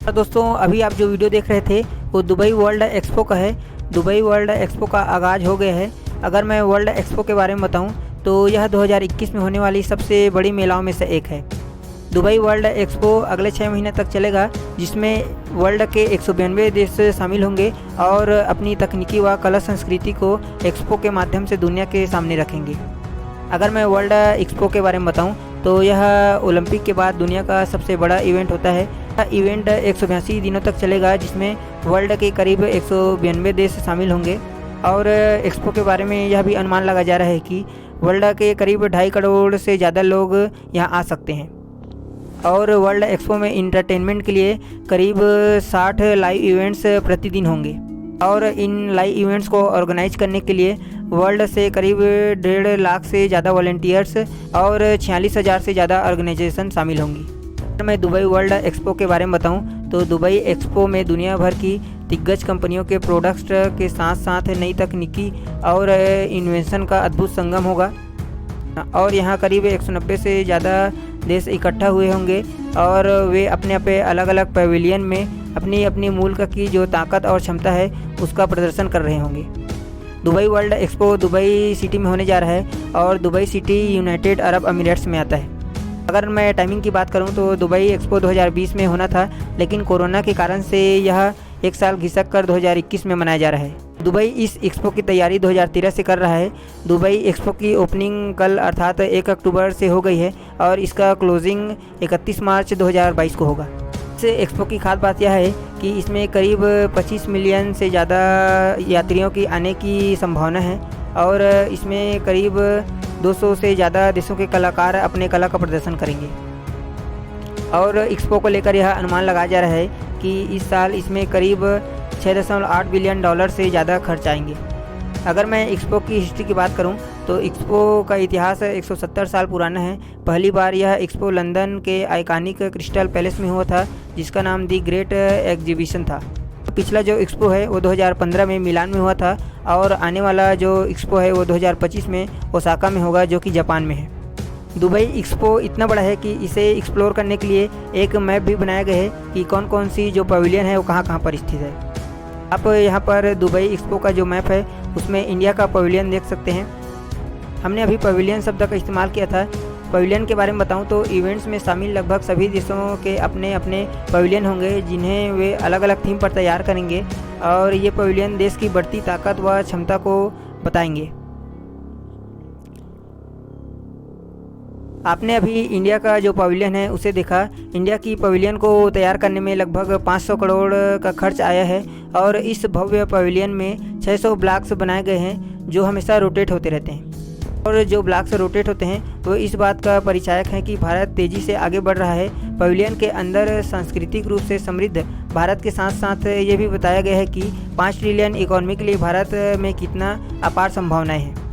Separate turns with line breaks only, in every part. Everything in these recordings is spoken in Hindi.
तो दोस्तों अभी आप जो वीडियो देख रहे थे वो दुबई वर्ल्ड एक्सपो का है। दुबई वर्ल्ड एक्सपो का आगाज़ हो गया है। अगर मैं वर्ल्ड एक्सपो के बारे में बताऊं तो यह 2021 में होने वाली सबसे बड़ी मेलाओं में से एक है। दुबई वर्ल्ड एक्सपो अगले 6 महीने तक चलेगा, जिसमें वर्ल्ड के 192 देश शामिल होंगे और अपनी तकनीकी व कला संस्कृति को एक्सपो के माध्यम से दुनिया के सामने रखेंगे। अगर मैं वर्ल्ड एक्सपो के बारे में बताऊं तो यह ओलंपिक के बाद दुनिया का सबसे बड़ा इवेंट होता है। यह इवेंट 182 दिनों तक चलेगा, जिसमें वर्ल्ड के करीब 192 देश शामिल होंगे। और एक्सपो के बारे में यह भी अनुमान लगा जा रहा है कि वर्ल्ड के करीब 2.5 करोड़ से ज़्यादा लोग यहाँ आ सकते हैं। और वर्ल्ड एक्सपो में इंटरटेनमेंट के लिए करीब 60 लाइव इवेंट्स प्रतिदिन होंगे। और इन लाइव इवेंट्स को ऑर्गेनाइज करने के लिए वर्ल्ड से करीब 1.5 लाख से ज़्यादा वॉलंटियर्स और 46,000 से ज़्यादा ऑर्गेनाइजेशन शामिल होंगी। अगर मैं दुबई वर्ल्ड एक्सपो के बारे में बताऊं तो दुबई एक्सपो में दुनिया भर की दिग्गज कंपनियों के प्रोडक्ट्स के साथ साथ नई तकनीकी और इन्वेंशन का अद्भुत संगम होगा। और यहाँ करीब 190 से ज़्यादा देश इकट्ठा हुए होंगे और वे अपने अपने अलग अलग पवेलियन में अपनी अपनी मुल्क की जो ताकत और क्षमता है उसका प्रदर्शन कर रहे होंगे। Dubai world expo Dubai city में होने जा रहा है और दुबई सिटी यूनाइटेड अरब अमीराट्स में आता है। अगर मैं टाइमिंग की बात करूं तो दुबई एक्सपो 2020 में होना था, लेकिन कोरोना के कारण से यह एक साल घिसक कर 2021 में मनाया जा रहा है। दुबई इस एक्सपो की तैयारी 2013 से कर रहा है। दुबई एक्सपो की ओपनिंग कल अर्थात 1 अक्टूबर से हो गई है और इसका क्लोजिंग 31 मार्च 2022 को होगा। इस एक्सपो की खास बात यह है कि इसमें करीब 25 मिलियन से ज़्यादा यात्रियों की आने की संभावना है और इसमें करीब 200 से ज़्यादा देशों के कलाकार अपने कला का प्रदर्शन करेंगे। और एक्सपो को लेकर यह अनुमान लगाया जा रहा है कि इस साल इसमें करीब 6.8 बिलियन डॉलर से ज़्यादा खर्च आएंगे। अगर मैं एक्सपो की हिस्ट्री की बात करूं तो एक्सपो का इतिहास 170 साल पुराना है। पहली बार यह एक्सपो लंदन के आइकॉनिक क्रिस्टल पैलेस में हुआ था, जिसका नाम दी ग्रेट एग्जीबिशन था। पिछला जो एक्सपो है वो 2015 में मिलान में हुआ था और आने वाला जो एक्सपो है वो 2025 में ओसाका में होगा, जो कि जापान में है। दुबई एक्सपो इतना बड़ा है कि इसे एक्सप्लोर करने के लिए एक मैप भी बनाया गया है कि कौन कौन सी जो पवेलियन है वो कहाँ कहाँ पर स्थित है। आप यहाँ पर दुबई एक्सपो का जो मैप है उसमें इंडिया का पवेलियन देख सकते हैं। हमने अभी पवेलियन शब्द का इस्तेमाल किया था। पवेलियन के बारे में बताऊं तो इवेंट्स में शामिल लगभग सभी देशों के अपने अपने पवेलियन होंगे, जिन्हें वे अलग अलग थीम पर तैयार करेंगे और ये पवेलियन देश की बढ़ती ताकत व क्षमता को बताएंगे। आपने अभी इंडिया का जो पवेलियन है उसे देखा। इंडिया की पवेलियन को तैयार करने में लगभग 500 करोड़ का खर्च आया है और इस भव्य पवेलियन में 600 ब्लॉक्स बनाए गए हैं जो हमेशा रोटेट होते रहते हैं। और जो ब्लॉक्स रोटेट होते हैं वो इस बात का परिचायक है कि भारत तेज़ी से आगे बढ़ रहा है। पवेलियन के अंदर सांस्कृतिक रूप से समृद्ध भारत के साथ साथ ये भी बताया गया है कि 5 ट्रिलियन इकोनॉमी के लिए भारत में कितना अपार संभावनाएं हैं।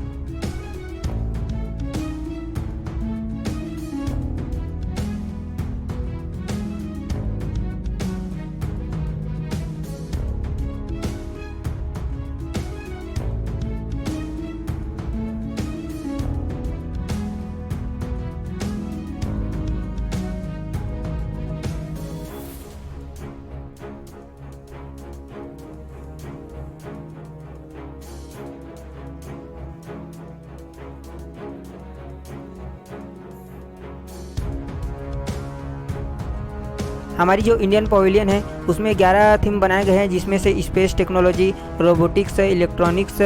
हमारी जो इंडियन पवेलियन है उसमें 11 थीम बनाए गए हैं, जिसमें से space technology, robotics, electronics,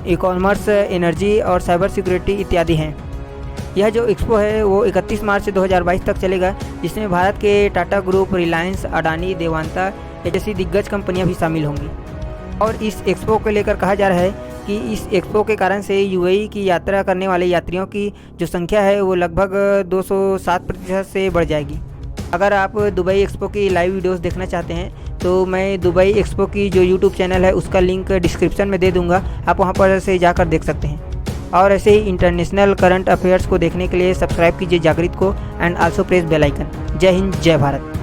e commerce, energy और साइबर सिक्योरिटी इत्यादि हैं। यह जो एक्सपो है वो 31 मार्च 2022 तक चलेगा, जिसमें भारत के टाटा ग्रुप, रिलायंस, अडानी, देवांता जैसी दिग्गज कंपनियां भी शामिल होंगी। और इस एक्सपो को लेकर कहा जा रहा है कि इस एक्सपो के कारण से यूएई की यात्रा करने वाले यात्रियों की जो संख्या है वो लगभग 207% से बढ़ जाएगी। अगर आप दुबई एक्सपो की लाइव वीडियोस देखना चाहते हैं तो मैं दुबई एक्सपो की जो यूट्यूब चैनल है उसका लिंक डिस्क्रिप्शन में दे दूंगा, आप वहां पर से जाकर देख सकते हैं। और ऐसे ही इंटरनेशनल करंट अफेयर्स को देखने के लिए सब्सक्राइब कीजिए जागृत को and also press bell icon. जय हिंद, जय भारत।